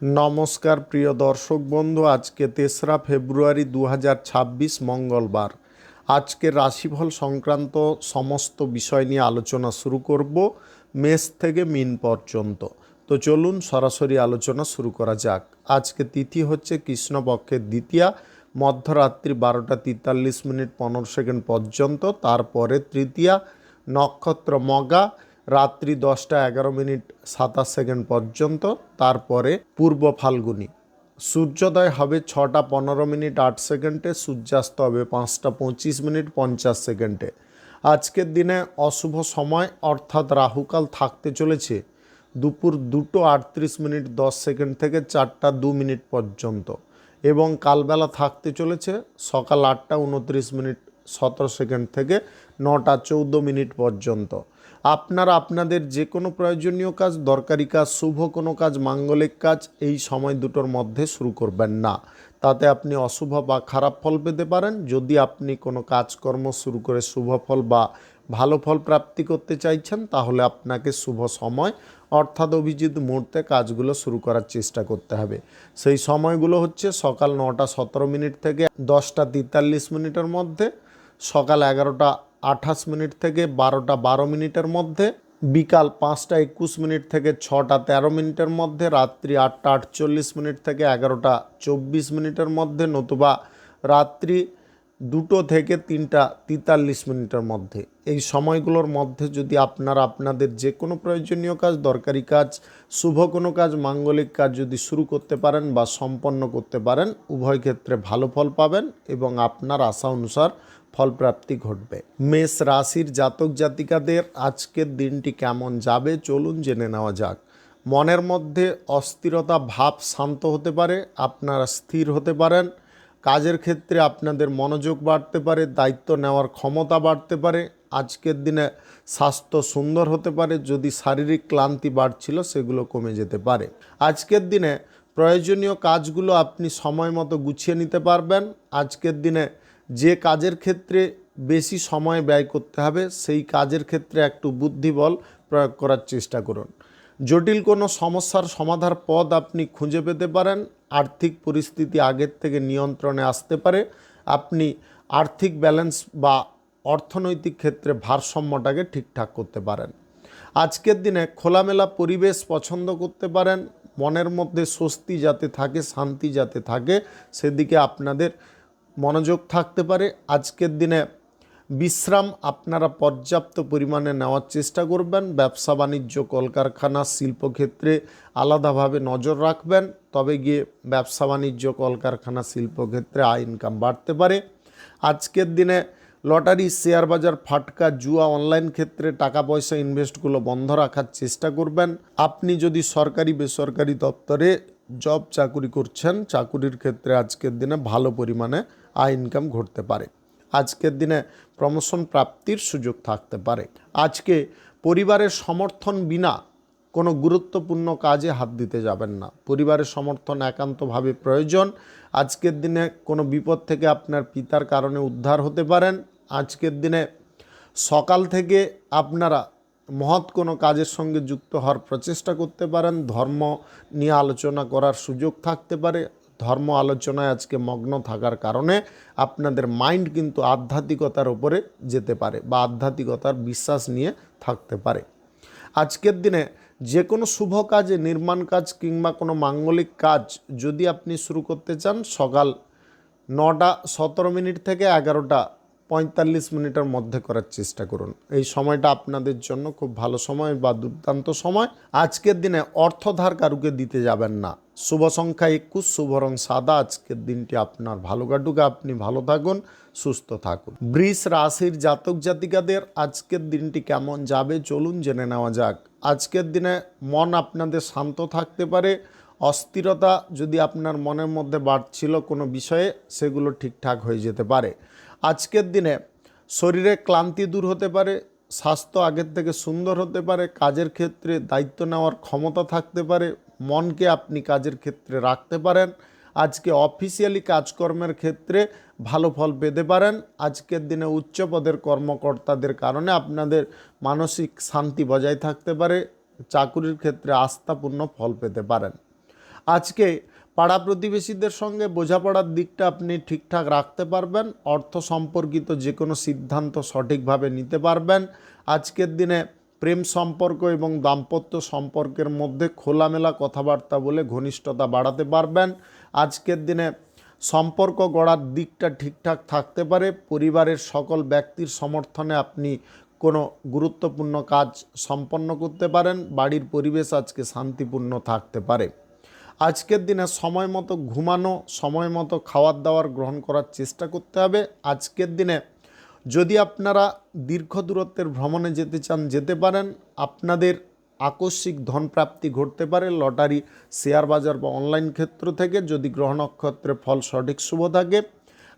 নমস্কার প্রিয় দর্শক বন্ধু, আজকে 3রা ফেব্রুয়ারি 2026 মঙ্গলবার। আজকের রাশিফল সংক্রান্ত সমস্ত বিষয় নিয়ে আলোচনা শুরু করব মেষ থেকে মিন পর্যন্ত। তো চলুন সরাসরি আলোচনা শুরু করা যাক। আজকে তিথি হচ্ছে কৃষ্ণপক্ষের দ্বিতীয়া, মধ্যরাত্রি 12টা 43 মিনিট 15 সেকেন্ড পর্যন্ত। তারপরে তৃতীয়া, নক্ষত্র মগা, রাত্রি 10টা 11 মিনিট 27 সেকেন্ড পর্যন্ত। তারপরে পূর্ব ফাল্গুনী। সূর্যোদয় হবে 6টা 15 মিনিট 8 সেকেন্ডে, সূর্যাস্ত হবে 5টা 25 মিনিট 50 সেকেন্ডে। আজকের দিনে অশুভ সময় অর্থাৎ রাহুকাল থাকতে চলেছে দুপুর 2টো 38 মিনিট 10 সেকেন্ড থেকে 4টা 2 মিনিট পর্যন্ত, এবং কালবেলা থাকতে চলেছে সকাল 8টা 29 মিনিট 17 সেকেন্ড থেকে 9টা 14 মিনিট পর্যন্ত। আপনারা আপনাদের যে কোনো প্রয়োজনীয় কাজ, দরকারি কাজ, শুভ কোনো কাজ, মাঙ্গলিক কাজ এই সময় দুটোর মধ্যে শুরু করবেন না। তাতে আপনি অশুভ বা খারাপ ফল পেতে পারেন। যদি আপনি কোনো কাজকর্ম শুরু করে শুভ ফল বা ভালো ফল প্রাপ্তি করতে চাইছেন, তাহলে আপনাকে শুভ সময় অর্থাৎ অভিজিৎ মুহূর্তে কাজগুলো শুরু করার চেষ্টা করতে হবে। সেই সময়গুলো হচ্ছে সকাল 9টা 17 মিনিট থেকে 10টা 43 মিনিটের মধ্যে, সকাল 11টা 28 মিনিট থেকে 12টা 12 মিনিটের মধ্যে, বিকাল 5টা 21 মিনিট থেকে 6টা 13 মিনিটের মধ্যে, রাত্রি 8টা 48 মিনিট থেকে 11টা 24 মিনিটের মধ্যে, নতুবা রাত্রি 2টো থেকে 3টা 43 মিনিটের মধ্যে। এই সময়গুলোর মধ্যে যদি আপনারা আপনাদের যে কোনো প্রয়োজনীয় কাজ, দরকারি কাজ, শুভ কোনো কাজ, মাঙ্গলিক কাজ যদি শুরু করতে পারেন বা সম্পন্ন করতে পারেন, উভয় ক্ষেত্রে ভালো ফল পাবেন এবং আপনার আশা অনুসার ফলপ্রাপ্তি ঘটবে। মেষ রাশির জাতক জাতিকাদের আজকের দিনটি কেমন যাবে চলুন জেনে নেওয়া যাক। মনের মধ্যে অস্থিরতা ভাব শান্ত হতে পারে, আপনারা স্থির হতে পারেন। কাজের ক্ষেত্রে আপনাদের মনোযোগ বাড়তে পারে, দায়িত্ব নেওয়ার ক্ষমতা বাড়তে পারে। আজকের দিনে স্বাস্থ্য সুন্দর হতে পারে, যদি শারীরিক ক্লান্তি বাড়ছিল সেগুলো কমে যেতে পারে। আজকের দিনে প্রয়োজনীয় কাজগুলো আপনি সময় মতো গুছিয়ে নিতে পারবেন। আজকের দিনে যে কাজের ক্ষেত্রে বেশি সময় ব্যয় করতে হবে, সেই কাজের ক্ষেত্রে একটু বুদ্ধিবল প্রয়োগ করার চেষ্টা করুন। জটিল কোনো সমস্যার সমাধার পথ আপনি খুঁজে পেতে পারেন। আর্থিক পরিস্থিতি আগের থেকে নিয়ন্ত্রণে আসতে পারে। আপনি আর্থিক ব্যালেন্স বা অর্থনৈতিক ক্ষেত্রে ভারসাম্যটাকে ঠিকঠাক করতে পারেন। আজকের দিনে খোলামেলা পরিবেশ পছন্দ করতে পারেন। মনের মধ্যে স্বস্তি যাতে থাকে, শান্তি যাতে থাকে, সেদিকে আপনাদের মনোযোগ থাকতে পারে। আজকের দিনে বিশ্রাম আপনারা পর্যাপ্ত পরিমাণে নেওয়ার চেষ্টা করবেন। ব্যবসা বাণিজ্য, কলকারখানা, শিল্পক্ষেত্রে আলাদাভাবে নজর রাখবেন, তবে গিয়ে ব্যবসা বাণিজ্য, কলকারখানা, শিল্পক্ষেত্রে আয় ইনকাম বাড়তে পারে। আজকের দিনে লটারি, শেয়ার বাজার, ফাটকা, জুয়া, অনলাইন ক্ষেত্রে টাকা পয়সা ইনভেস্টগুলো বন্ধ রাখার চেষ্টা করবেন। আপনি যদি সরকারি বেসরকারি দপ্তরে জব চাকুরি করছেন, চাকুরির ক্ষেত্রে আজকের দিনে ভালো পরিমাণে আয় ইনকাম ঘটতে পারে। আজকের দিনে প্রমোশন প্রাপ্তির সুযোগ থাকতে পারে। আজকে পরিবারের সমর্থন বিনা কোনো গুরুত্বপূর্ণ কাজে হাত দিতে যাবেন না। পরিবারের সমর্থন একান্তভাবে প্রয়োজন। আজকের দিনে কোনো বিপদ থেকে আপনার পিতার কারণে উদ্ধার হতে পারেন। আজকের দিনে সকাল থেকে আপনারা মহৎ কোনো কাজের সঙ্গে যুক্ত হওয়ার প্রচেষ্টা করতে পারেন। ধর্ম নিয়ে আলোচনা করার সুযোগ থাকতে পারে। ধর্ম আলোচনায় আজকে মগ্ন থাকার কারণে আপনাদের মাইন্ড কিন্তু আধ্যাত্মিকতার ওপরে যেতে পারে বা আধ্যাত্মিকতার বিশ্বাস নিয়ে থাকতে পারে। আজকের দিনে যে কোনো শুভ কাজে, নির্মাণ কাজ কিংবা কোনো মাঙ্গলিক কাজ যদি আপনি শুরু করতে চান, সকাল 9টা 17 মিনিট থেকে 11টা 45 মিনিটের মধ্যে করার চেষ্টা করুন। এই সময়টা আপনাদের জন্য খুব ভালো সময় বা দুর্দান্ত সময়। আজকের দিনে অর্থ ধার কারুকে দিতে যাবেন না। শুভ সংখ্যা 21, শুভ রং সাদা। আজকের দিনটি আপনার ভালো কাটুক, আপনি ভালো থাকুন, সুস্থ থাকুন। বৃষ রাশির জাতক জাতিকাদের আজকের দিনটি কেমন যাবে চলুন জেনে নেওয়া যাক। আজকের দিনে মন আপনাদের শান্ত থাকতে পারে। অস্থিরতা যদি আপনার মনের মধ্যে বাড়ছিল কোনো বিষয়ে, সেগুলো ঠিকঠাক হয়ে যেতে পারে। আজকের দিনে শরীরে ক্লান্তি দূর হতে পারে, স্বাস্থ্য আগের থেকে সুন্দর হতে পারে, কাজের ক্ষেত্রে দায়িত্ব নেওয়ার ক্ষমতা থাকতে পারে, মনকে আপনি কাজের ক্ষেত্রে রাখতে পারেন। আজকে অফিসিয়ালি কাজকর্মের ক্ষেত্রে ভালো ফল পেতে পারেন। আজকের দিনে উচ্চ পদের কর্মকর্তাদের কারণে আপনাদের মানসিক শান্তি বজায় থাকতে পারে। চাকুরির ক্ষেত্রে আস্থাপূর্ণ ফল পেতে পারেন। আজকে পাড়া প্রতিবেশীদের সঙ্গে বোঝাপড়ার দিকটা আপনি ঠিকঠাক রাখতে পারবেন। অর্থ সম্পর্কিত যে কোনো সিদ্ধান্ত সঠিকভাবে নিতে পারবেন। আজকের দিনে প্রেম সম্পর্ক এবং দাম্পত্য সম্পর্কের মধ্যে খোলামেলা কথাবার্তা বলে ঘনিষ্ঠতা বাড়াতে পারবেন। আজকের দিনে সম্পর্ক গড়ার দিকটা ঠিকঠাক থাকতে পারে। পরিবারের সকল ব্যক্তির সমর্থনে আপনি কোনো গুরুত্বপূর্ণ কাজ সম্পন্ন করতে পারেন। বাড়ির পরিবেশ আজকে শান্তিপূর্ণ থাকতে পারে। আজকের দিনে সময় মতো ঘুমানো, সময় মতো খাবার দাবার গ্রহণ করার চেষ্টা করতে হবে। আজকের দিনে যদি আপনারা দীর্ঘ দূরত্বের ভ্রমণে যেতে চান যেতে পারেন। আপনাদের আকস্মিক ধনপ্রাপ্তি ঘটতে পারে লটারি, শেয়ার বাজার বা অনলাইন ক্ষেত্র থেকে, যদি গ্রহ নক্ষত্রের ফল সঠিক শুভ থাকে।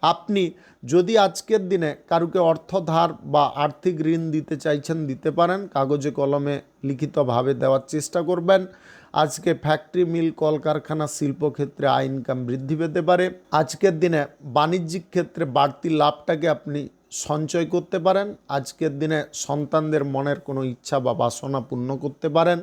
আপনি যদি আজকের দিনে কারুকে অর্থ ধার বা আর্থিক ঋণ দিতে চাইছেন দিতে পারেন। কাগজে কলমে লিখিতভাবে দেওয়ার চেষ্টা করবেন। আজকে ফ্যাক্টরি, মিল, কলকারখানা, শিল্পক্ষেত্রে আয় ইনকাম বৃদ্ধি পেতে পারে। আজকের দিনে বাণিজ্যিক ক্ষেত্রে বাড়তি লাভটাকে আপনি সঞ্চয় করতে পারেন। আজকের দিনে সন্তানদের মনের কোনো ইচ্ছা বা বাসনা পূর্ণ করতে পারেন।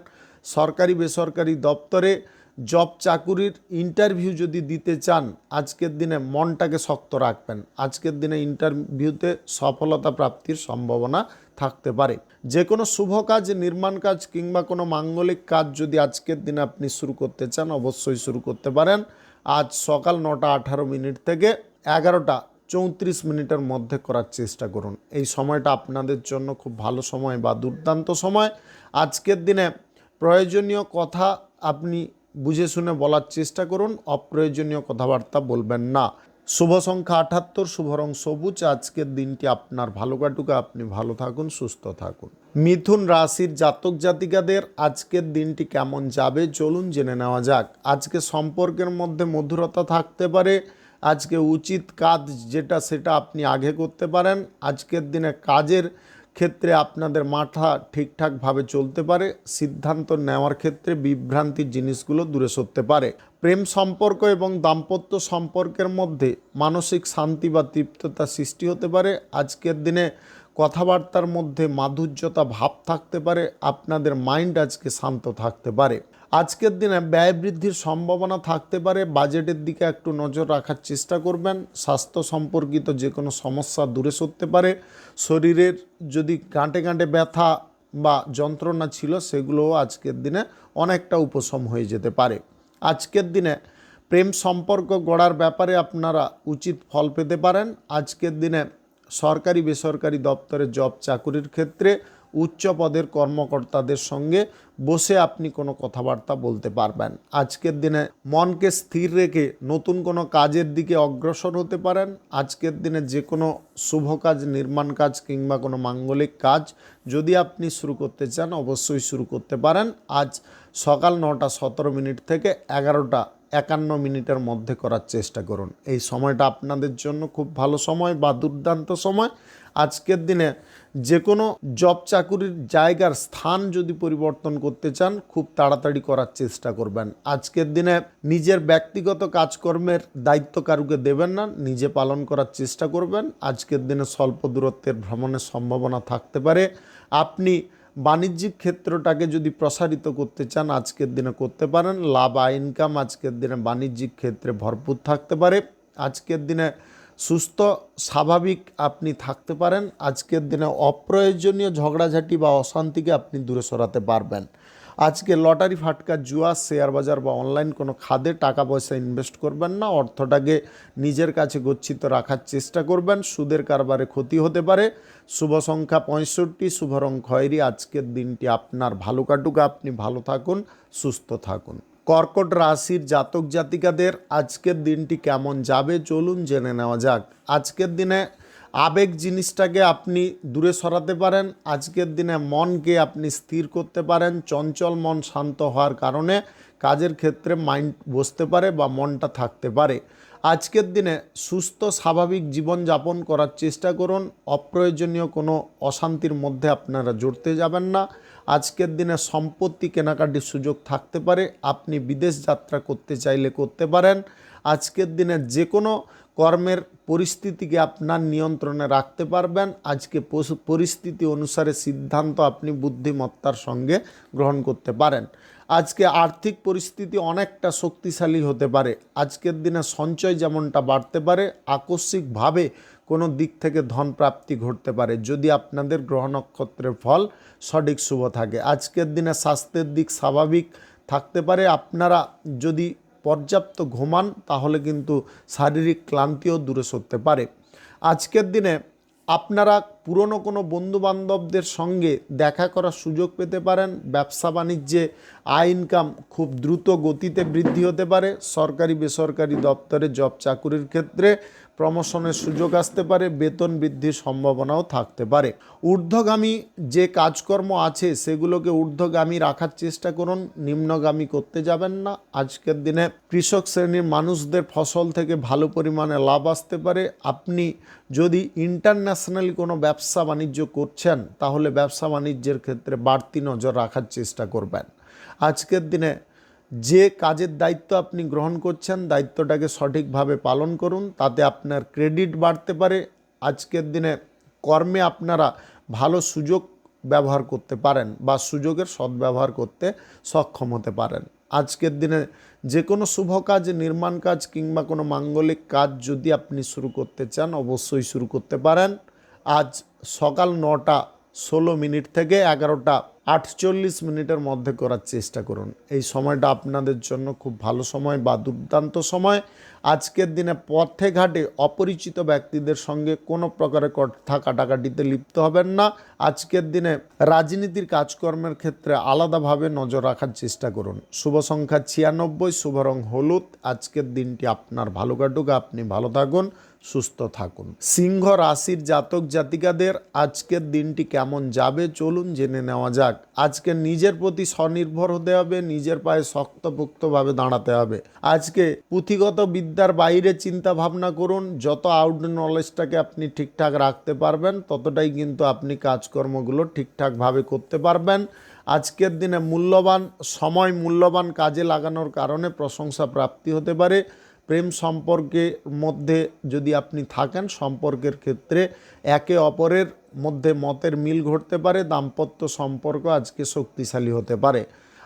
সরকারি বেসরকারি দপ্তরে জব চাকুরির ইন্টারভিউ যদি দিতে চান, আজকের দিনে মনটাকে শক্ত রাখবেন। আজকের দিনে ইন্টারভিউতে সফলতা প্রাপ্তির সম্ভাবনা থাকতে পারে। যে কোনো শুভ কাজ, নির্মাণ কাজ কিংবা কোনো মাঙ্গলিক কাজ যদি আজকের দিনে আপনি শুরু করতে চান, অবশ্যই শুরু করতে পারেন। আজ সকাল 9:18 থেকে 11:34 মধ্যে করার চেষ্টা করুন। এই সময়টা আপনাদের জন্য খুব ভালো সময় বা দুর্দান্ত সময়। আজকের দিনে প্রয়োজনীয় কথা আপনি বুঝে শুনে বলার চেষ্টা করুন। অপ্রয়োজনীয় কথাবার্তা বলবেন না। শুভ সংখ্যা 78, শুভ রং সবুজ। আজকের দিনটি আপনার ভালো কাটুক, আপনি ভালো থাকুন, সুস্থ থাকুন। মিথুন রাশির জাতক জাতিকাদের আজকের দিনটি কেমন যাবে চলুন জেনে নেওয়া যাক। আজকে সম্পর্কের মধ্যে মধুরতা থাকতে পারে। আজকে উচিত কাজ যেটা সেটা আপনি আগে করতে পারেন। আজকের দিনে কাজের ক্ষেত্রে আপনাদের মাথা ঠিকঠাকভাবে চলতে পারে। সিদ্ধান্ত নেওয়ার ক্ষেত্রে বিভ্রান্তির জিনিসগুলো দূরে সরতে পারে। প্রেম সম্পর্ক এবং দাম্পত্য সম্পর্কের মধ্যে মানসিক শান্তি বা তৃপ্ততা সৃষ্টি হতে পারে। আজকের দিনে কথাবার্তার মধ্যে মাধুর্যতা ভাব থাকতে পারে। আপনাদের মাইন্ড আজকে শান্ত থাকতে পারে। আজকের দিনে ব্যয় বৃদ্ধির সম্ভাবনা থাকতে পারে। বাজেটের দিকে একটু নজর রাখার চেষ্টা করবেন। স্বাস্থ্য সম্পর্কিত যে কোনো সমস্যা দূরে সরতে পারে। শরীরের যদি গাঁটে গাঁটে ব্যথা বা যন্ত্রণা ছিল, সেগুলোও আজকের দিনে অনেকটা উপশম হয়ে যেতে পারে। আজকের দিনে প্রেম সম্পর্ক গড়ার ব্যাপারে আপনারা উচিত ফল পেতে পারেন। আজকের দিনে সরকারি বেসরকারি দপ্তরে জব চাকুরির ক্ষেত্রে উচ্চ পদের কর্মকর্তাদের সঙ্গে বসে আপনি কোনো কথাবার্তা বলতে পারবেন। আজকের দিনে মনকে স্থির রেখে নতুন কোনো কাজের দিকে অগ্রসর হতে পারেন। আজকের দিনে যে কোনো শুভ কাজ, নির্মাণ কাজ কিংবা কোনো মাঙ্গলিক কাজ যদি আপনি শুরু করতে চান, অবশ্যই শুরু করতে পারেন। আজ সকাল 9:17 থেকে 11:51 মধ্যে করার চেষ্টা করুন। এই সময়টা আপনাদের জন্য খুব ভালো সময় বা দুর্দান্ত সময়। আজকের দিনে যে কোনো জব চাকুরির জায়গার স্থান যদি পরিবর্তন করতে চান, খুব তাড়াতাড়ি করার চেষ্টা করবেন। আজকের দিনে নিজের ব্যক্তিগত কাজকর্মের দায়িত্ব কারুকে দেবেন না, নিজে পালন করার চেষ্টা করবেন। আজকের দিনে স্বল্প দূরত্বের ভ্রমণের সম্ভাবনা থাকতে পারে। আপনি বাণিজ্যিক ক্ষেত্রটাকে যদি প্রসারিত করতে চান, আজকের দিনে করতে পারেন। লাভ, আয়, ইনকাম আজকের দিনে বাণিজ্যিক ক্ষেত্রে ভরপুর থাকতে পারে। আজকের দিনে সুস্থ স্বাভাবিক আপনি থাকতে পারেন। আজকের দিনে অপ্রয়োজনীয় ঝগড়াঝাটি বা অশান্তিকে আপনি দূরে সরাতে পারবেন। আজকে লটারি, ফাটকা, জুয়া, শেয়ার বাজার বা অনলাইন কোনো খাতে টাকা পয়সা ইনভেস্ট করবেন না। অর্থটাকে নিজের কাছে গচ্ছিত রাখার চেষ্টা করবেন। সুদের কারবারে ক্ষতি হতে পারে। শুভ সংখ্যা 65, শুভ রং খয়েরি। আজকের দিনটি আপনার ভালো কাটুক, আপনি ভালো থাকুন, সুস্থ থাকুন। কর্কট রাশির জাতক জাতিকাদের আজকের দিনটি কেমন যাবে চলুন জেনে নেওয়া যাক। আজকের দিনে আবেগ জিনিসটাকে আপনি দূরে সরাতে পারেন। আজকের দিনে মনকে আপনি স্থির করতে পারেন। চঞ্চল মন শান্ত হওয়ার কারণে কাজের ক্ষেত্রে মাইন্ড বসতে পারে বা মনটা থাকতে পারে। আজকের দিনে সুস্থ স্বাভাবিক জীবনযাপন করার চেষ্টা করুন। অপ্রয়োজনীয় কোনো অশান্তির মধ্যে আপনারা জড়তে যাবেন না। আজকের দিনে সম্পত্তি কেনাকাটির সুযোগ থাকতে পারে। আপনি বিদেশ যাত্রা করতে চাইলে করতে পারেন। আজকের দিনে যে কোনো কর্মের পরিস্থিতিকে আপনার নিয়ন্ত্রণে রাখতে পারবেন। আজকে পরিস্থিতি অনুসারে সিদ্ধান্ত আপনি বুদ্ধিমত্তার সঙ্গে গ্রহণ করতে পারেন। আজকে আর্থিক পরিস্থিতি অনেকটা শক্তিশালী হতে পারে। আজকের দিনে সঞ্চয় যেমনটা বাড়তে পারে, আকস্মিকভাবে কোনো দিক থেকে ধন প্রাপ্তি ঘটতে পারে যদি আপনাদের গ্রহ নক্ষত্রের ফল সঠিক শুভ থাকে। আজকের দিনে স্বাস্থ্যের দিক স্বাভাবিক থাকতে পারে। আপনারা যদি পর্যাপ্ত ঘুমান তাহলে কিন্তু শারীরিক ক্লান্তিও দূরে সরতে পারে। আজকের দিনে আপনারা পুরনো কোনো বন্ধুবান্ধবদের সঙ্গে দেখা করার সুযোগ পেতে পারেন। ব্যবসা বাণিজ্যে আয় ইনকাম খুব দ্রুত গতিতে বৃদ্ধি হতে পারে। সরকারি বেসরকারি দপ্তরে জব চাকুরির ক্ষেত্রে প্রমোশনের সুযোগ আসতে পারে। বেতন বৃদ্ধির সম্ভাবনাও থাকতে পারে। ঊর্ধ্বগামী যে কাজকর্ম আছে সেগুলোকে ঊর্ধ্বগামী রাখার চেষ্টা করুন, নিম্নগামী করতে যাবেন না। আজকের দিনে কৃষক শ্রেণীর মানুষদের ফসল থেকে ভালো পরিমাণে লাভ আসতে পারে। আপনি যদি ইন্টারন্যাশনালি কোনো ব্যবসা বাণিজ্য করছেন তাহলে ব্যবসা বাণিজ্যের ক্ষেত্রে বাড়তি নজর রাখার চেষ্টা করবেন। আজকের দিনে যে কাজের দায়িত্ব আপনি গ্রহণ করছেন দায়িত্বটাকে সঠিকভাবে পালন করুন, তাতে আপনার ক্রেডিট বাড়তে পারে। আজকের দিনে কর্মে আপনারা ভালো সুযোগ ব্যবহার করতে পারেন বা সুযোগের সদ্ব্যবহার করতে সক্ষম হতে পারেন। আজকের দিনে যে কোনো শুভ কাজ, নির্মাণ কাজ কিংবা কোনো মাঙ্গলিক কাজ যদি আপনি শুরু করতে চান অবশ্যই শুরু করতে পারেন। আজ সকাল 9:16 থেকে 11:48 মধ্যে করার চেষ্টা করুন। এই সময়টা আপনাদের জন্য খুব ভালো সময় বা দুর্দান্ত সময়। আজকের দিনে পথে ঘাটে অপরিচিত ব্যক্তিদের সঙ্গে কোনো প্রকারের কথা কাটাকাটিতে লিপ্ত হবেন না। আজকের দিনে রাজনীতির কাজকর্মের ক্ষেত্রে আলাদাভাবে নজর রাখার চেষ্টা করুন। শুভ সংখ্যা 96, শুভ রং হলুদ। আজকের দিনটি আপনার ভালো কাটুক, আপনি ভালো থাকুন, সুস্থ থাকুন। সিংহ রাশির জাতক জাতিকাদের আজকের দিনটি কেমন যাবে চলুন জেনে নেওয়া যাক। আজকে নিজের প্রতি স্বনির্ভর হতে হবে, নিজের পায়ে শক্তপোক্তভাবে দাঁড়াতে হবে। আজকে পুঁথিগত বিদ্যার বাইরে চিন্তা ভাবনা করুন। যত আউট নলেজটাকে আপনি ঠিকঠাক রাখতে পারবেন ততটাই কিন্তু আপনি কাজকর্মগুলো ঠিকঠাকভাবে করতে পারবেন। আজকের দিনে মূল্যবান সময় মূল্যবান কাজে লাগানোর কারণে প্রশংসা প্রাপ্তি হতে পারে। প্রেম সম্পর্কের মধ্যে যদি আপনি থাকেন সম্পর্কের ক্ষেত্রে একে অপরের মধ্যে মতের মিল ঘটতে পারে। দাম্পত্য সম্পর্ক আজকে শক্তিশালী হতে পারে।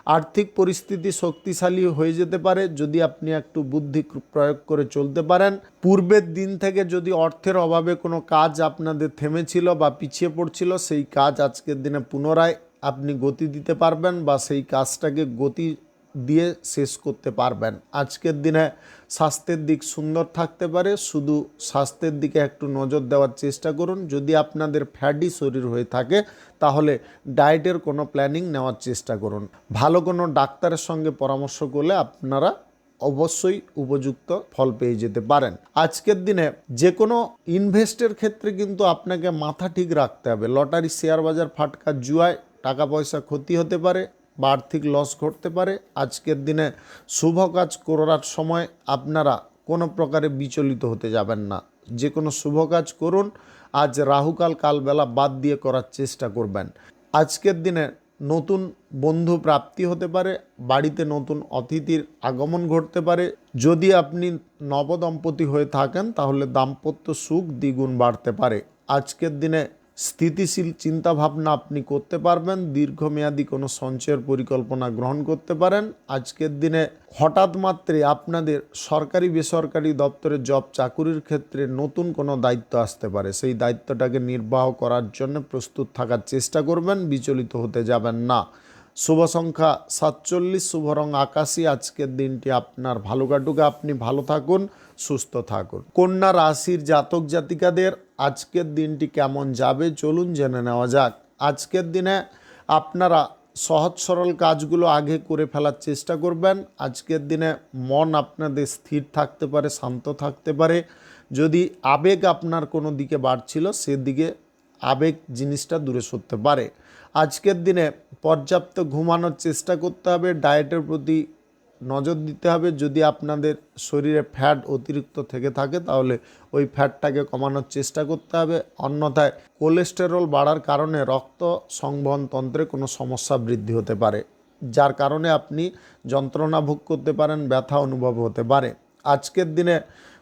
আর্থিক পরিস্থিতি শক্তিশালী হয়ে যেতে পারে যদি আপনি একটু বুদ্ধি প্রয়োগ করে চলতে পারেন। পূর্বের দিন থেকে যদি অর্থের অভাবে কোনো কাজ আপনাদের থেমেছিল বা পিছিয়ে পড়ছিল সেই কাজ আজকের দিনে পুনরায় আপনি গতি দিতে পারবেন বা সেই কাজটাকে গতি দিয়ে শেষ করতে পারবেন। আজকের দিনে স্বাস্থ্যের দিক সুন্দর থাকতে পারে। শুধু স্বাস্থ্যের দিকে একটু নজর দেওয়ার চেষ্টা করুন। যদি আপনাদের ফ্যাটি শরীর হয়ে থাকে তাহলে ডায়েটের কোনো প্ল্যানিং নেওয়ার চেষ্টা করুন। ভালো কোনো ডাক্তারের সঙ্গে পরামর্শ করলে আপনারা অবশ্যই উপযুক্ত ফল পেয়ে যেতে পারেন। আজকের দিনে যে কোনো ইনভেস্টের ক্ষেত্রে কিন্তু আপনাকে মাথা ঠিক রাখতে হবে। লটারি, শেয়ার বাজার, ফাটকা, জুয়ায় টাকা পয়সা ক্ষতি হতে পারে বা আর্থিক লস ঘটতে পারে। আজকের দিনে শুভ কাজ করার সময় আপনারা কোনো প্রকারে বিচলিত হতে যাবেন না। যে কোনো শুভ কাজ করুন। আজ রাহুকাল কালবেলা বাদ দিয়ে করার চেষ্টা করবেন। আজকের দিনে নতুন বন্ধু প্রাপ্তি হতে পারে। বাড়িতে নতুন অতিথির আগমন ঘটতে পারে। যদি আপনি নবদম্পতি হয়ে থাকেন তাহলে দাম্পত্য সুখ দ্বিগুণ বাড়তে পারে। আজকের দিনে স্থিতিশীল চিন্তাভাবনা আপনি করতে পারবেন। দীর্ঘমেয়াদী কোনো সঞ্চয়ের পরিকল্পনা গ্রহণ করতে পারেন। আজকের দিনে হঠাৎ মাত্রে আপনাদের সরকারি বেসরকারি দপ্তরে জব চাকুরির ক্ষেত্রে নতুন কোনো দায়িত্ব আসতে পারে। সেই দায়িত্বটাকে নির্বাহ করার জন্য প্রস্তুত থাকার চেষ্টা করবেন, বিচলিত হতে যাবেন না। শুভ সংখ্যা 47, শুভ রং আকাশী। আজকের দিনটি আপনার ভালো কাটুক, আপনি ভালো থাকুন, সুস্থ থাকুন। কন্যা রাশির জাতক জাতিকাদের আজকের দিনটি কেমন যাবে চলুন জেনে নেওয়া যাক। আজকের দিনে আপনারা সহজ সরল কাজগুলো আগে করে ফেলার চেষ্টা করবেন। আজকের দিনে মন আপনাদের স্থির থাকতে পারে, শান্ত থাকতে পারে। যদি আবেগ আপনার কোনো দিকে বাড়ছিল সেদিকে আবেগ জিনিসটা দূরে সরতে পারে। আজকের দিনে পর্যাপ্ত ঘুমানোর চেষ্টা করতে হবে। ডায়েটের প্রতি নজর দিতে হবে। যদি আপনাদের শরীরে ফ্যাট অতিরিক্ত থেকে থাকে তাহলে ওই ফ্যাটটাকে কমানোর চেষ্টা করতে হবে। অন্যথায় কোলেস্টেরল বাড়ার কারণে রক্ত সংবহন তন্ত্রে কোনো সমস্যা বৃদ্ধি হতে পারে, যার কারণে আপনি যন্ত্রণা ভোগ করতে পারেন, ব্যথা অনুভব হতে পারে। আজকের দিনে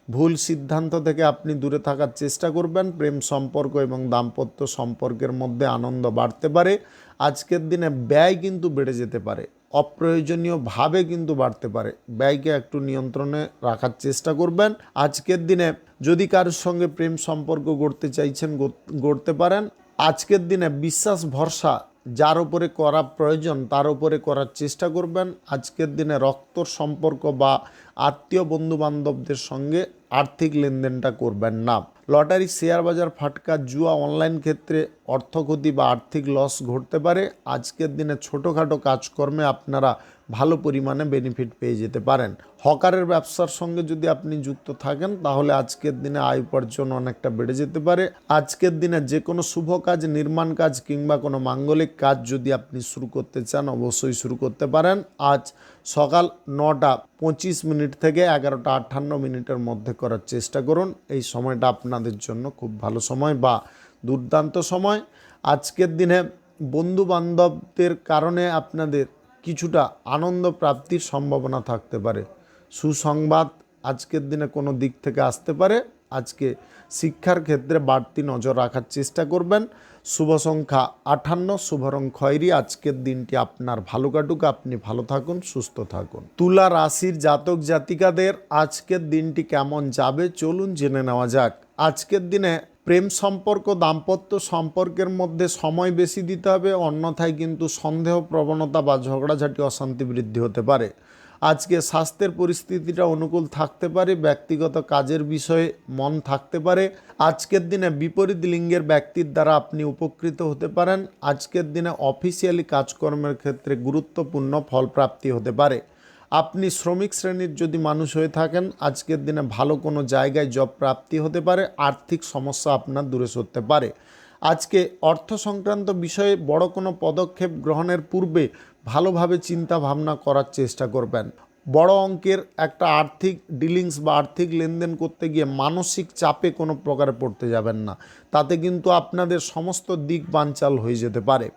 ভুল সিদ্ধান্ত থেকে আপনি দূরে থাকার চেষ্টা করবেন। প্রেম সম্পর্ক এবং দাম্পত্য সম্পর্কের মধ্যে আনন্দ বাড়তে পারে। আজকের দিনে ব্যয় কিন্তু বেড়ে যেতে পারে। অপ্রয়োজনীয়ভাবে কিন্তু বাড়তে পারে। ব্যয়কে একটু নিয়ন্ত্রণে রাখার চেষ্টা করবেন। আজকের দিনে যদি কারোর সঙ্গে প্রেম সম্পর্ক গড়তে চাইছেন গড়তে পারেন। আজকের দিনে বিশ্বাস ভরসা যার উপরে করা প্রয়োজন তার উপরে করার চেষ্টা করবেন। আজকের দিনে রক্তর সম্পর্ক বা আত্মীয় বন্ধু বান্ধবদের সঙ্গে আর্থিক লেনদেনটা করবেন না। লটারি, শেয়ার বাজার, ফাটকা, জুয়া, অনলাইন ক্ষেত্রে অর্থক্ষতি বা আর্থিক লস ঘটতে পারে। আজকের দিনে ছোটোখাটো কাজকর্মে আপনারা ভালো পরিমাণে বেনিফিট পেয়ে যেতে পারেন। হকারের ব্যবসার সঙ্গে যদি আপনি যুক্ত থাকেন তাহলে আজকের দিনে আয় উপার্জন অনেকটা বেড়ে যেতে পারে। আজকের দিনে যে কোনো শুভ কাজ, নির্মাণ কাজ কিংবা কোনো মাঙ্গলিক কাজ যদি আপনি শুরু করতে চান অবশ্যই শুরু করতে পারেন। আজ সকাল 9:25 থেকে 11:58 মধ্যে করার চেষ্টা করুন। এই সময়টা আপনাদের জন্য খুব ভালো সময় বা দুর্দান্ত সময়। আজকের দিনে বন্ধু বান্ধবদের কারণে আপনাদের কিছুটা আনন্দ প্রাপ্তির সম্ভাবনা থাকতে পারে। সুসংবাদ আজকের দিনে কোনো দিক থেকে আসতে পারে। আজকে শিক্ষার ক্ষেত্রে বাড়তি নজর রাখার চেষ্টা করবেন। শুভ সংখ্যা 58, শুভ রং খয়েরি। আজকের দিনটি আপনার ভালো কাটুক, আপনি ভালো থাকুন, সুস্থ থাকুন। তুলা রাশির জাতক জাতিকাদের আজকের দিনটি কেমন যাবে চলুন জেনে নেওয়া যাক। আজকের দিনে প্রেম সম্পর্ক, দাম্পত্য সম্পর্কের মধ্যে সময় বেশি দিতে হবে, অন্যথায় কিন্তু সন্দেহ প্রবণতা বা ঝগড়াঝাটি, অশান্তি বৃদ্ধি হতে পারে। আজকে স্বাস্থ্যের পরিস্থিতিটা অনুকূল থাকতে পারে। ব্যক্তিগত কাজের বিষয়ে মন থাকতে পারে। আজকের দিনে বিপরীত লিঙ্গের ব্যক্তির দ্বারা আপনি উপকৃত হতে পারেন। আজকের দিনে অফিসিয়ালি কাজকর্মের ক্ষেত্রে গুরুত্বপূর্ণ ফলপ্রাপ্তি হতে পারে। আপনি শ্রমিক শ্রেণীর যদি মানুষ হয়ে থাকেন আজকের দিনে ভালো কোনো জায়গায় জব প্রাপ্তি হতে পারে। আর্থিক সমস্যা আপনার দূরে সরতে পারে। আজকে অর্থ সংক্রান্ত বিষয়ে বড় কোনো পদক্ষেপ গ্রহণের পূর্বে ভালোভাবে চিন্তা ভাবনা করার চেষ্টা করবেন। বড় অঙ্কের একটা আর্থিক ডিলিংস বা আর্থিক লেনদেন করতে গিয়ে মানসিক চাপে কোনো প্রকারে পড়তে যাবেন না। তাতে কিন্তু আপনাদের সমস্ত দিক বানচাল হয়ে যেতে পারে।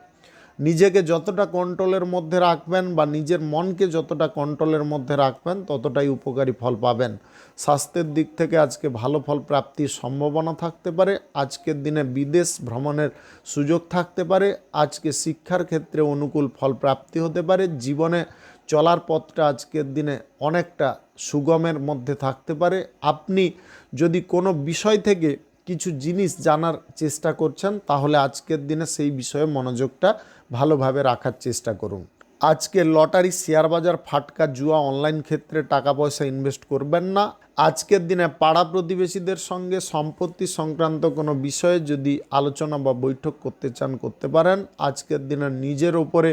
নিজেকে যতটা কন্ট্রোলের মধ্যে রাখবেন বা নিজের মনকে যতটা কন্ট্রোলের মধ্যে রাখবেন ততটাই উপকারী ফল পাবেন। স্বাস্থ্যের দিক থেকে আজকে ভালো ফল প্রাপ্তির সম্ভাবনা থাকতে পারে। আজকের দিনে বিদেশ ভ্রমণের সুযোগ থাকতে পারে। আজকে শিক্ষার ক্ষেত্রে অনুকূল ফল প্রাপ্তি হতে পারে। জীবনে চলার পথটা আজকের দিনে অনেকটা সুগমের মধ্যে থাকতে পারে। আপনি যদি কোনো বিষয় থেকে কিছু জিনিস জানার চেষ্টা করছেন তাহলে আজকের দিনে সেই বিষয়ে মনোযোগটা ভালোভাবে রাখার চেষ্টা করুন। আজকে লটারি, শেয়ার বাজার, ফাটকা, জুয়া, অনলাইন ক্ষেত্রে টাকা পয়সা ইনভেস্ট করবেন না। আজকের দিনে পাড়া প্রতিবেশীদের সঙ্গে সম্পত্তি সংক্রান্ত কোনো বিষয়ে যদি আলোচনা বা বৈঠক করতে চান করতে পারেন। আজকের দিনে নিজের ওপরে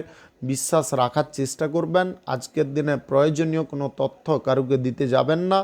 বিশ্বাস রাখার চেষ্টা করবেন। আজকের দিনে প্রয়োজনীয় কোনো তথ্য কারুকে দিতে যাবেন না।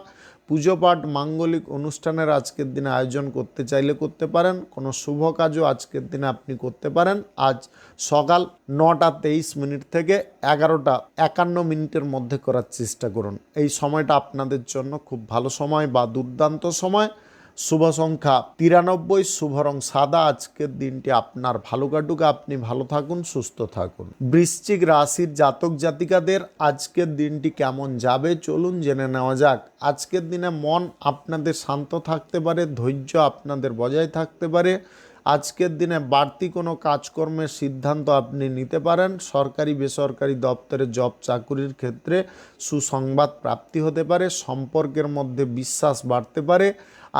পুজো পাঠ, মাঙ্গলিক অনুষ্ঠানের আজকের দিনে আয়োজন করতে চাইলে করতে পারেন। কোনো শুভ কাজও আজকের দিনে আপনি করতে পারেন। আজ সকাল 9:23 থেকে 11:51 মধ্যে করার চেষ্টা করুন। এই সময়টা আপনাদের জন্য খুব ভালো সময় বা দুর্দান্ত সময়। শুভ সংখ্যা 93, শুভ রং সাদা। আজকের দিনটি আপনার ভালো কাটুক, আপনি ভালো থাকুন, সুস্থ থাকুন। বৃশ্চিক রাশির জাতক জাতিকাদের আজকের দিনটি কেমন যাবে চলুন জেনে নেওয়া যাক। আজকের দিনে মন আপনাদের শান্ত থাকতে পারে, ধৈর্য আপনাদের বজায় থাকতে পারে। আজকের দিনে বাড়তি কোনো কাজকর্মের সিদ্ধান্ত আপনি নিতে পারেন। সরকারি বেসরকারি দপ্তরে জব চাকুরির ক্ষেত্রে সুসংবাদ প্রাপ্তি হতে পারে। সম্পর্কের মধ্যে বিশ্বাস বাড়তে পারে।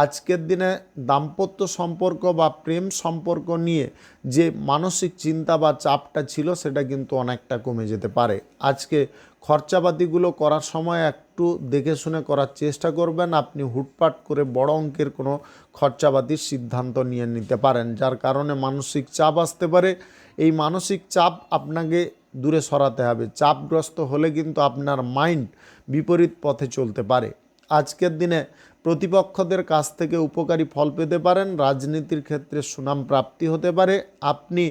আজকের দিনে দাম্পত্য সম্পর্ক বা প্রেম সম্পর্ক নিয়ে যে মানসিক চিন্তা বা চাপটা ছিল সেটা কিন্তু অনেকটা কমে যেতে পারে। আজকে খরচাপাতিগুলো করার সময় একটু দেখে শুনে করার চেষ্টা করবেন। আপনি হুটপাট করে বড় অঙ্কের কোনো খরচাপাতির সিদ্ধান্ত নিয়ে নিতে পারেন, যার কারণে মানসিক চাপ আসতে পারে। এই মানসিক চাপ আপনাকে দূরে সরাতে হবে। চাপগ্রস্ত হলে কিন্তু আপনার মাইন্ড বিপরীত পথে চলতে পারে। আজকের দিনে প্রতিপক্ষদের কাছ থেকে উপকারী ফল পেতে পারেন। রাজনীতির ক্ষেত্রে সুনাম প্রাপ্তি হতে পারে। আপনি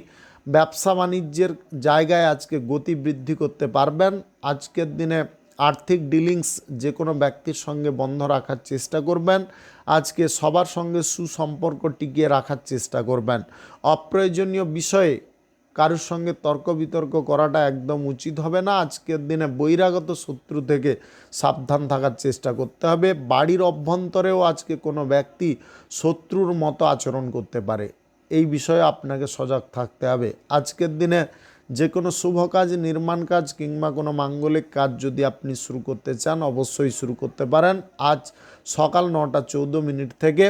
ব্যবসা বাণিজ্যের জায়গায় আজকে গতি বৃদ্ধি করতে পারবেন। আজকের দিনে আর্থিক ডিলিংস যে কোনো ব্যক্তির সঙ্গে বন্ধ রাখার চেষ্টা করবেন। আজকে সবার সঙ্গে সুসম্পর্ক টিকিয়ে রাখার চেষ্টা করবেন। অপ্রয়োজনীয় বিষয়ে কারোর সঙ্গে তর্ক বিতর্ক করাটা একদম উচিত হবে না। আজকের দিনে বহিরাগত শত্রু থেকে সাবধান থাকার চেষ্টা করতে হবে। বাড়ির অভ্যন্তরেও আজকে কোনো ব্যক্তি শত্রুর মতো আচরণ করতে পারে, এই বিষয়ে আপনাকে সজাগ থাকতে হবে। আজকের দিনে যে কোনো শুভ কাজ, নির্মাণ কাজ কিংবা কোনো মাঙ্গলিক কাজ যদি আপনি শুরু করতে চান অবশ্যই শুরু করতে পারেন। আজ সকাল 9:14 থেকে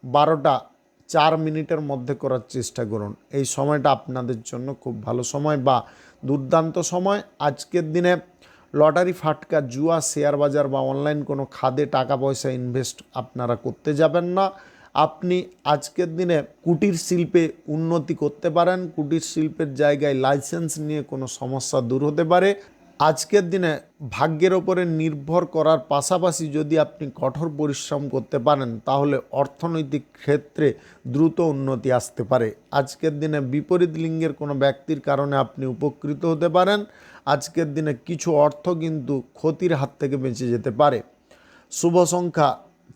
12:04 মধ্যে করার চেষ্টা করুন। এই সময়টা আপনাদের জন্য খুব ভালো সময় বা দুর্দান্ত সময়। আজকের দিনে লটারি, ফাটকা, জুয়া, শেয়ার বাজার বা অনলাইন কোনো খাদে টাকা পয়সা ইনভেস্ট আপনারা করতে যাবেন না। আপনি আজকের দিনে কুটির শিল্পে উন্নতি করতে পারেন। কুটির শিল্পের জায়গায় লাইসেন্স নিয়ে কোনো সমস্যা দূর হতে পারে। আজকের দিনে ভাগ্যের ওপরে নির্ভর করার পাশাপাশি যদি আপনি কঠোর পরিশ্রম করতে পারেন তাহলে অর্থনৈতিক ক্ষেত্রে দ্রুত উন্নতি আসতে পারে। আজকের দিনে বিপরীত লিঙ্গের কোনো ব্যক্তির কারণে আপনি উপকৃত হতে পারেন। আজকের দিনে কিছু অর্থ কিন্তু ক্ষতির হাত থেকে বেঁচে যেতে পারে। শুভ সংখ্যা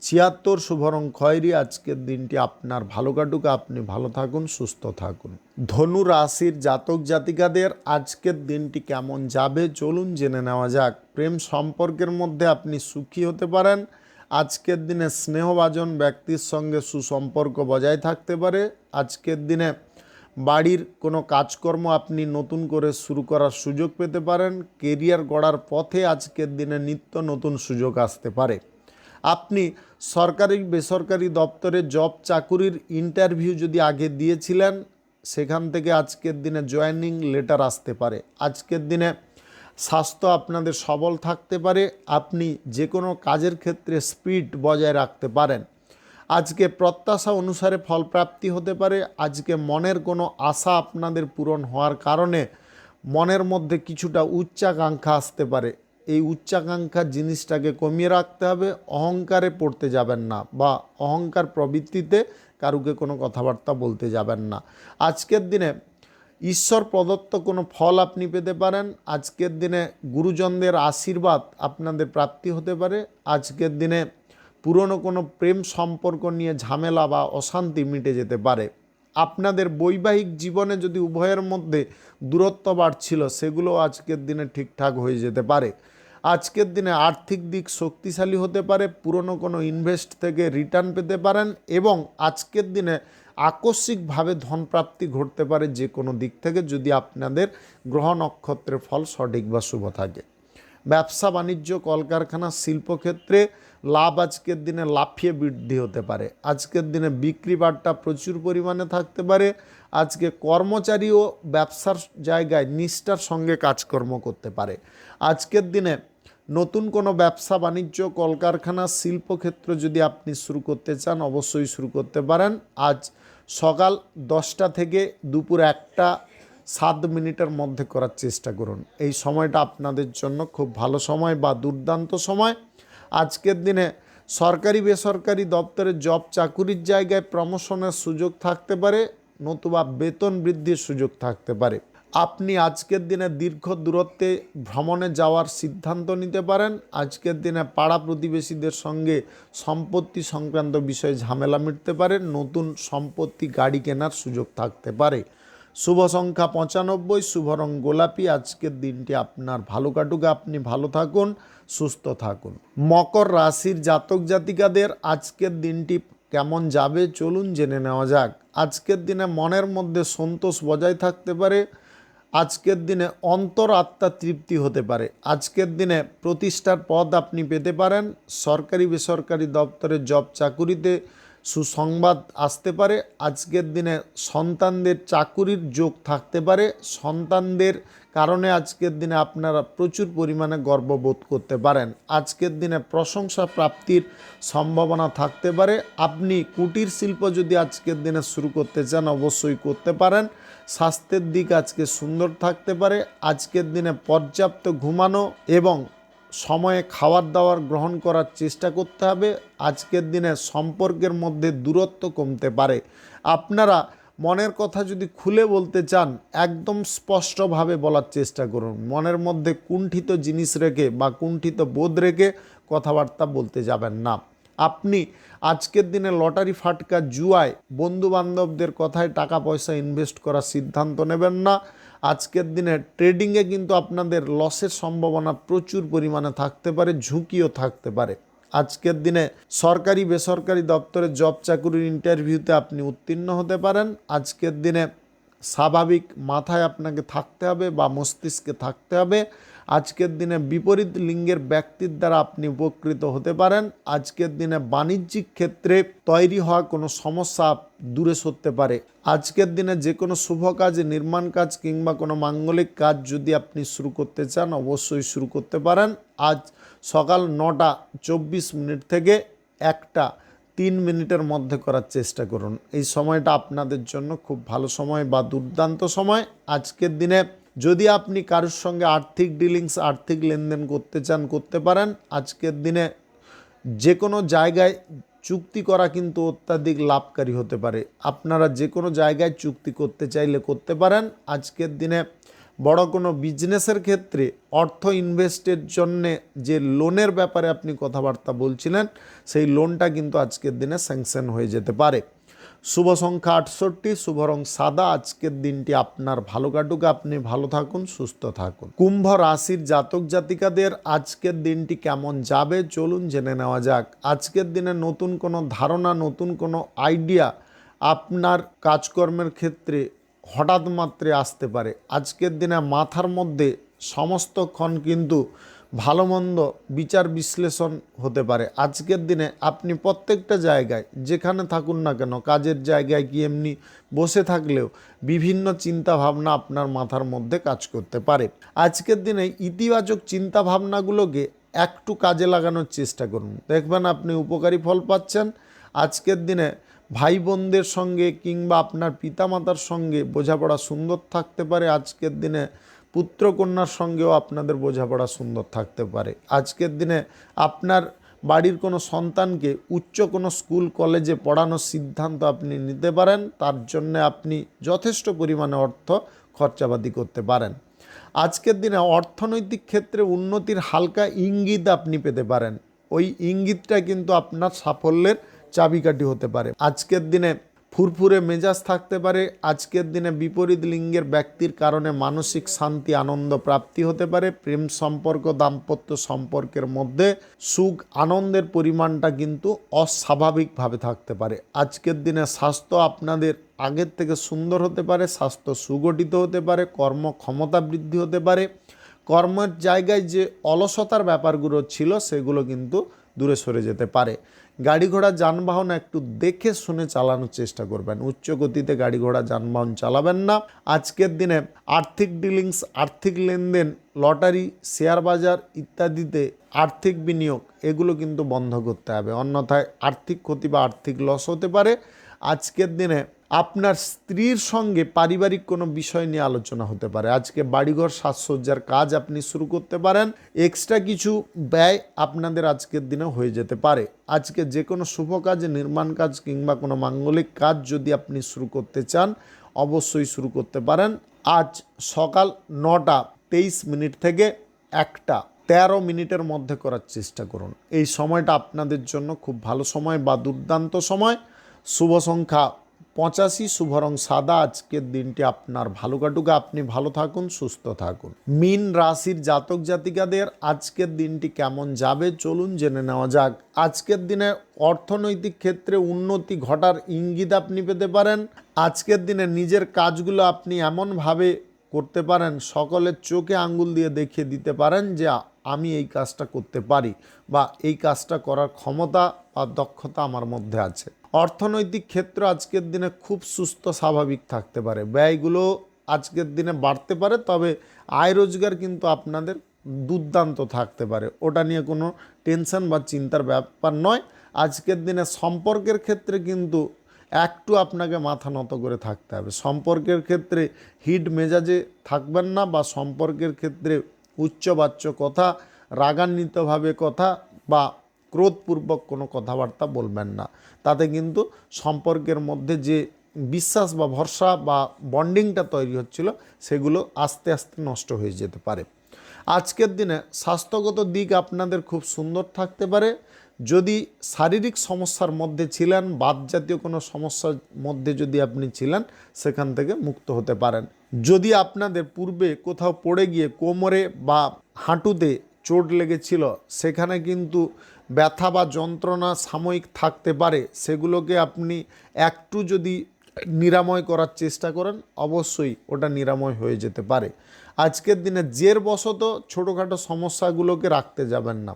76, শুভ রং খয়েরি। আজকের দিনটি আপনার ভালো কাটুক, আপনি ভালো থাকুন, সুস্থ থাকুন। ধনু রাশির জাতক জাতিকাদের আজকের দিনটি কেমন যাবে চলুন জেনে নেওয়া যাক। প্রেম সম্পর্কের মধ্যে আপনি সুখী হতে পারেন। আজকের দিনে স্নেহভাজন ব্যক্তির সঙ্গে সুসম্পর্ক বজায় থাকতে পারে। আজকের দিনে বাড়ির কোনো কাজকর্ম আপনি নতুন করে শুরু করার সুযোগ পেতে পারেন। কেরিয়ার গড়ার পথে আজকের দিনে নিত্য নতুন সুযোগ আসতে পারে। আপনি সরকারি বেসরকারি দপ্তরে জব চাকুরির ইন্টারভিউ যদি আগে দিয়েছিলেন সেখান থেকে আজকের দিনে জয়েনিং লেটার আসতে পারে। আজকের দিনে স্বাস্থ্য আপনাদের সবল থাকতে পারে। আপনি যে কোনো কাজের ক্ষেত্রে স্পিড বজায় রাখতে পারেন। আজকে প্রত্যাশা অনুসারে ফলপ্রাপ্তি হতে পারে। আজকে মনের কোনো আশা আপনাদের পূরণ হওয়ার কারণে মনের মধ্যে কিছুটা উচ্চাকাঙ্ক্ষা আসতে পারে। এই উচ্চাকাঙ্ক্ষা জিনিসটাকে কমিয়ে রাখতে হবে। অহংকারে পড়তে যাবেন না বা অহংকার প্রবৃত্তিতে কারুকে কোনো কথাবার্তা বলতে যাবেন না। আজকের দিনে ঈশ্বর প্রদত্ত কোনো ফল আপনি পেতে পারেন। আজকের দিনে গুরুজনদের আশীর্বাদ আপনাদের প্রাপ্তি হতে পারে। আজকের দিনে পুরনো কোনো প্রেম সম্পর্ক নিয়ে ঝামেলা বা অশান্তি মিটে যেতে পারে। আপনাদের বৈবাহিক জীবনে যদি উভয়ের মধ্যে দূরত্ব বাড়ছিল সেগুলো আজকের দিনে ঠিকঠাক হয়ে যেতে পারে। আজকের দিনে আর্থিক দিক শক্তিশালী হতে পারে। পুরনো কোনো ইনভেস্ট থেকে রিটার্ন পেতে পারেন এবং আজকের দিনে আকস্মিকভাবে ধনপ্রাপ্তি ঘটতে পারে যে কোনো দিক থেকে যদি আপনাদের গ্রহ নক্ষত্রের ফল সঠিক বা শুভ থাকে। ব্যবসা বাণিজ্য, কলকারখানা, শিল্পক্ষেত্রে লাভ আজকের দিনে লাফিয়ে বৃদ্ধি হতে পারে। আজকের দিনে বিক্রি বাট্টা প্রচুর পরিমাণে থাকতে পারে। আজকে কর্মচারী ও ব্যবসার জায়গায় নিষ্ঠার সঙ্গে কাজকর্ম করতে পারে। আজকের দিনে নতুন কোনো ব্যবসা বাণিজ্য, কলকারখানা, শিল্পক্ষেত্র যদি আপনি শুরু করতে চান অবশ্যই শুরু করতে পারেন। আজ সকাল 10টা থেকে দুপুর 1:07 মধ্যে করার চেষ্টা করুন। এই সময়টা আপনাদের জন্য খুব ভালো সময় বা দুর্দান্ত সময়। আজকের দিনে সরকারি বেসরকারি দপ্তরে জব চাকুরির জায়গায় প্রমোশনের সুযোগ থাকতে পারে, নতুবা বেতন বৃদ্ধির সুযোগ থাকতে পারে। আপনি আজকের দিনে দীর্ঘ দূরত্বে ভ্রমণে যাওয়ার সিদ্ধান্ত নিতে পারেন। আজকের দিনে পাড়া প্রতিবেশীদের সঙ্গে সম্পত্তি সংক্রান্ত বিষয়ে ঝামেলা মিটতে পারে। নতুন সম্পত্তি, গাড়ি কেনার সুযোগ থাকতে পারে। শুভ সংখ্যা 95, শুভ রং গোলাপি। আজকের দিনটি আপনার ভালো কাটুক, আপনি ভালো থাকুন, সুস্থ থাকুন। মকর রাশির জাতক জাতিকাদের আজকের দিনটি কেমন যাবে চলুন জেনে নেওয়া যাক। আজকের দিনে মনের মধ্যে সন্তোষ বজায় থাকতে পারে। আজকের দিনে অন্তর আত্মা তৃপ্তি হতে পারে। আজকের দিনে প্রতিষ্ঠার পদ আপনি পেতে পারেন। সরকারি বেসরকারি দপ্তরে জব চাকুরিতে সুসংবাদ আসতে পারে। আজকের দিনে সন্তানদের চাকুরির যোগ থাকতে পারে। সন্তানদের কারণে আজকের দিনে আপনারা প্রচুর পরিমাণে গর্ববোধ করতে পারেন। আজকের দিনে প্রশংসা প্রাপ্তির সম্ভাবনা থাকতে পারে। আপনি কুটির শিল্প যদি আজকের দিনে শুরু করতে চান অবশ্যই করতে পারেন। স্বাস্থ্যের দিক আজকে সুন্দর থাকতে পারে। আজকের দিনে পর্যাপ্ত ঘুমানো এবং সময়ে খাবার দাবার গ্রহণ করার চেষ্টা করতে হবে। আজকের দিনে সম্পর্কের মধ্যে দূরত্ব কমতে পারে। আপনারা মনের কথা যদি খুলে বলতে চান একদম স্পষ্টভাবে বলার চেষ্টা করুন। মনের মধ্যে কুণ্ঠিত জিনিস রেখে বা কুণ্ঠিত বোধ রেখে কথাবার্তা বলতে যাবেন না। আপনি আজকের দিনে লটারি, ফাটকা, জুয়ায় বন্ধুবান্ধবদের কথায় টাকা পয়সা ইনভেস্ট করার সিদ্ধান্ত নেবেন না। আজকের দিনে ট্রেডিংয়ে কিন্তু আপনাদের লসের সম্ভাবনা প্রচুর পরিমাণে থাকতে পারে, ঝুঁকিও থাকতে পারে। আজকের দিনে সরকারি বেসরকারি দপ্তরে জব চাকুরির ইন্টারভিউতে আপনি উত্তীর্ণ হতে পারেন। আজকের দিনে স্বাভাবিক মাথায় আপনাকে থাকতে হবে বা মস্তিষ্কে থাকতে হবে। আজকের দিনে বিপরীত লিঙ্গের ব্যক্তির দ্বারা আপনি উপকৃত হতে পারেন। আজকের দিনে বাণিজ্যিক ক্ষেত্রে তৈরি হওয়া কোনো সমস্যা দূরে সরতে পারে। আজকের দিনে যে কোনো শুভ কাজ, নির্মাণ কাজ কিংবা কোনো মাঙ্গলিক কাজ যদি আপনি শুরু করতে চান অবশ্যই শুরু করতে পারেন। আজ সকাল 9:24 থেকে 1:03 মধ্যে করার চেষ্টা করুন। এই সময়টা আপনাদের জন্য খুব ভালো সময় বা দুর্দান্ত সময়। আজকের দিনে যদি আপনি কারোর সঙ্গে আর্থিক ডিলিংস, আর্থিক লেনদেন করতে চান করতে পারেন। আজকের দিনে যে কোনো জায়গায় চুক্তি করা কিন্তু অত্যাধিক লাভকারী হতে পারে। আপনারা যে কোনো জায়গায় চুক্তি করতে চাইলে করতে পারেন। আজকের দিনে বড় কোনো বিজনেসের ক্ষেত্রে অর্থ ইনভেস্টের জন্যে যে লোনের ব্যাপারে আপনি কথাবার্তা বলছিলেন, সেই লোনটা কিন্তু আজকের দিনে স্যাংশন হয়ে যেতে পারে। শুভ সংখ্যা 68, শুভ রং সাদা। আজকের দিনটি আপনার ভালো কাটুক, আপনি ভালো থাকুন, সুস্থ থাকুন। কুম্ভ রাশির জাতক জাতিকাদের আজকের দিনটি কেমন যাবে চলুন জেনে নেওয়া যাক। আজকের দিনে নতুন কোনো ধারণা, নতুন কোনো আইডিয়া আপনার কাজকর্মের ক্ষেত্রে হঠাৎ মাত্রে আসতে পারে। আজকের দিনে মাথার মধ্যে সমস্তক্ষণ কিন্তু ভালো মন্দ বিচার বিশ্লেষণ হতে পারে। আজকের দিনে আপনি প্রত্যেকটা জায়গায় যেখানে থাকুন না কেন, কাজের জায়গায় কি এমনি বসে থাকলেও বিভিন্ন চিন্তা ভাবনা আপনার মাথার মধ্যে কাজ করতে পারে। আজকের দিনে ইতিবাচক চিন্তা ভাবনাগুলোকে একটু কাজে লাগানোর চেষ্টা করুন, দেখবেন আপনি উপকারী ফল পাচ্ছেন। আজকের দিনে ভাই বোনদের সঙ্গে কিংবা আপনার পিতামাতার সঙ্গে বোঝাপড়া সুন্দর থাকতে পারে। আজকের দিনে পুত্রকন্যার সঙ্গেও আপনাদের বোঝাপড়া সুন্দর থাকতে পারে। আজকের দিনে আপনার বাড়ির কোনো সন্তানকে উচ্চ কোনো স্কুল কলেজে পড়ানোর সিদ্ধান্ত আপনি নিতে পারেন। তার জন্য আপনি যথেষ্ট পরিমাণে অর্থ খরচাপাতি করতে পারেন। আজকের দিনে অর্থনৈতিক ক্ষেত্রে উন্নতির হালকা ইঙ্গিত আপনি পেতে পারেন। ওই ইঙ্গিতটা কিন্তু আপনার সাফল্যের চাবিকাঠি হতে পারে। আজকের দিনে ফুরফুরে মেজাজ থাকতে পারে। আজকের দিনে বিপরীত লিঙ্গের ব্যক্তির কারণে মানসিক শান্তি, আনন্দ প্রাপ্তি হতে পারে। প্রেম সম্পর্ক, দাম্পত্য সম্পর্কের মধ্যে সুখ আনন্দের পরিমাণটা কিন্তু অস্বাভাবিকভাবে থাকতে পারে। আজকের দিনে স্বাস্থ্য আপনাদের আগের থেকে সুন্দর হতে পারে, স্বাস্থ্য সুগঠিত হতে পারে, কর্মক্ষমতা বৃদ্ধি হতে পারে। কর্মের জায়গায় যে অলসতার ব্যাপারগুলো ছিল সেগুলো কিন্তু দূরে সরে যেতে পারে। গাড়ি ঘোড়া যানবাহন একটু দেখে শুনে চালানোর চেষ্টা করবেন। উচ্চ গতিতে গাড়ি ঘোড়া যানবাহন চালাবেন না। আজকের দিনে আর্থিক ডিলিংস, আর্থিক লেনদেন, লটারি, শেয়ার বাজার ইত্যাদিতে আর্থিক বিনিয়োগ এগুলো কিন্তু বন্ধ করতে হবে, অন্যথায় আর্থিক ক্ষতি বা আর্থিক লস হতে পারে। আজকের দিনে আপনার স্ত্রীর সঙ্গে পারিবারিক কোনো বিষয় নিয়ে আলোচনা হতে পারে। আজকে বাড়িঘর সাজসজ্জার কাজ আপনি শুরু করতে পারেন। এক্সট্রা কিছু ব্যয় আপনাদের আজকের দিনে হয়ে যেতে পারে। আজকে যে কোনো শুভ কাজ, নির্মাণ কাজ কিংবা কোনো মাঙ্গলিক কাজ যদি আপনি শুরু করতে চান অবশ্যই শুরু করতে পারেন। আজ সকাল 9:23 থেকে 1:13 মধ্যে করার চেষ্টা করুন। এই সময়টা আপনাদের জন্য খুব ভালো সময় বা দুর্দান্ত সময়। শুভ সংখ্যা 85, শুভ রং সাদা। আজকের দিনটি আপনার ভালো কাটুক, আপনি ভালো থাকুন, সুস্থ থাকুন। মীন রাশির জাতক জাতিকাদের আজকের দিনটি কেমন যাবে চলুন জেনে নেওয়া যাক। আজকের দিনে অর্থনৈতিক ক্ষেত্রে উন্নতি ঘটার ইঙ্গিত আপনি পেতে পারেন। আজকের দিনে নিজের কাজগুলো আপনি এমনভাবে করতে পারেন, সকলের চোখে আঙ্গুল দিয়ে দেখিয়ে দিতে পারেন যে আমি এই কাজটা করতে পারি বা এই কাজটা করার ক্ষমতা বা দক্ষতা আমার মধ্যে আছে। অর্থনৈতিক ক্ষেত্র আজকের দিনে খুব সুস্থ স্বাভাবিক থাকতে পারে। ব্যয়গুলো আজকের দিনে বাড়তে পারে, তবে আয় রোজগার কিন্তু আপনাদের দুর্দান্ত থাকতে পারে। ওটা নিয়ে কোনো টেনশন বা চিন্তার ব্যাপার নয়। আজকের দিনে সম্পর্কের ক্ষেত্রে কিন্তু একটু আপনাকে মাথা নত করে থাকতে হবে। সম্পর্কের ক্ষেত্রে হিট মেজাজে থাকবেন না বা সম্পর্কের ক্ষেত্রে উচ্চবাচ্য কথা, রাগান্বিতভাবে কথা বা ক্রোধপূর্বক কোনো কথাবার্তা বলবেন না। তাতে কিন্তু সম্পর্কের মধ্যে যে বিশ্বাস বা ভরসা বা বন্ডিংটা তৈরি হচ্ছিল সেগুলো আস্তে আস্তে নষ্ট হয়ে যেতে পারে। আজকের দিনে স্বাস্থ্যগত দিক আপনাদের খুব সুন্দর থাকতে পারে। যদি শারীরিক সমস্যার মধ্যে ছিলেন, বাত জাতীয় কোনো সমস্যার মধ্যে যদি আপনি ছিলেন, সেখান থেকে মুক্ত হতে পারেন। যদি আপনাদের পূর্বে কোথাও পড়ে গিয়ে কোমরে বা হাঁটুতে চোট লেগেছিল, সেখানে কিন্তু ব্যথা বা যন্ত্রণা সাময়িক থাকতে পারে। সেগুলোকে আপনি একটু যদি নিরাময় করার চেষ্টা করেন, অবশ্যই ওটা নিরাময় হয়ে যেতে পারে। আজকের দিনে জের বশত ছোটোখাটো সমস্যাগুলোকে রাখতে যাবেন না।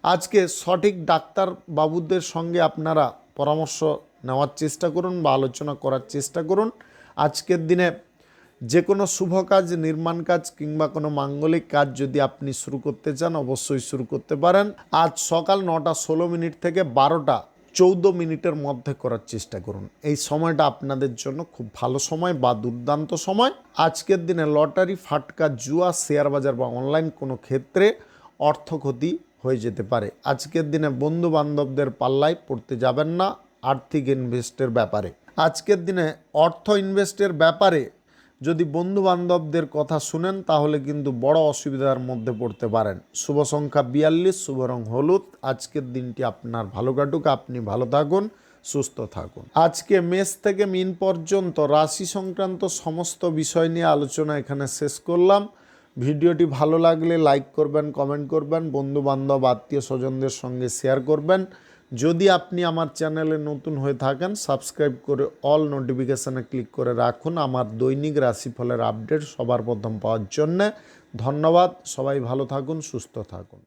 আজকে সঠিক ডাক্তার বাবুদের সঙ্গে আপনারা পরামর্শ নেওয়ার চেষ্টা করুন বা আলোচনা করার চেষ্টা করুন। আজকের দিনে যে কোনো শুভ কাজ, নির্মাণ কাজ কিংবা কোনো মাঙ্গলিক কাজ যদি আপনি শুরু করতে চান অবশ্যই শুরু করতে পারেন। আজ সকাল 9:16 থেকে 12:14 মধ্যে করার চেষ্টা করুন। এই সময়টা আপনাদের জন্য খুব ভালো সময় বা দুর্দান্ত সময়। আজকের দিনে লটারি, ফাটকা, জুয়া, শেয়ার বাজার বা অনলাইন কোনো ক্ষেত্রে অর্থ ক্ষতি হয়ে যেতে পারে। আজকের দিনে বন্ধু বান্ধবদের পাল্লায় পড়তে যাবেন না আর্থিক ইনভেস্টের ব্যাপারে। আজকের দিনে অর্থ ইনভেস্টের ব্যাপারে যদি বন্ধু বান্ধবদের কথা শুনেন তাহলে কিন্তু বড় অসুবিধার মধ্যে পড়তে পারেন। শুভ সংখ্যা 42, শুভ রং হলুদ। আজকের দিনটি আপনার ভালো কাটুক, আপনি ভালো থাকুন, সুস্থ থাকুন। আজকে মেষ থেকে মিন পর্যন্ত রাশি সংক্রান্ত সমস্ত বিষয় নিয়ে আলোচনা এখানে শেষ করলাম। ভিডিওটি ভালো লাগলে লাইক করবেন, কমেন্ট করবেন, বন্ধু বান্ধব আত্মীয় স্বজনদের সঙ্গে শেয়ার করবেন। যদি আপনি আমার চ্যানেলে নতুন হয়ে থাকেন সাবস্ক্রাইব করে অল নোটিফিকেশানে ক্লিক করে রাখুন আমার দৈনিক রাশিফলের আপডেট সবার প্রথম পাওয়ার জন্যে। ধন্যবাদ। সবাই ভালো থাকুন, সুস্থ থাকুন।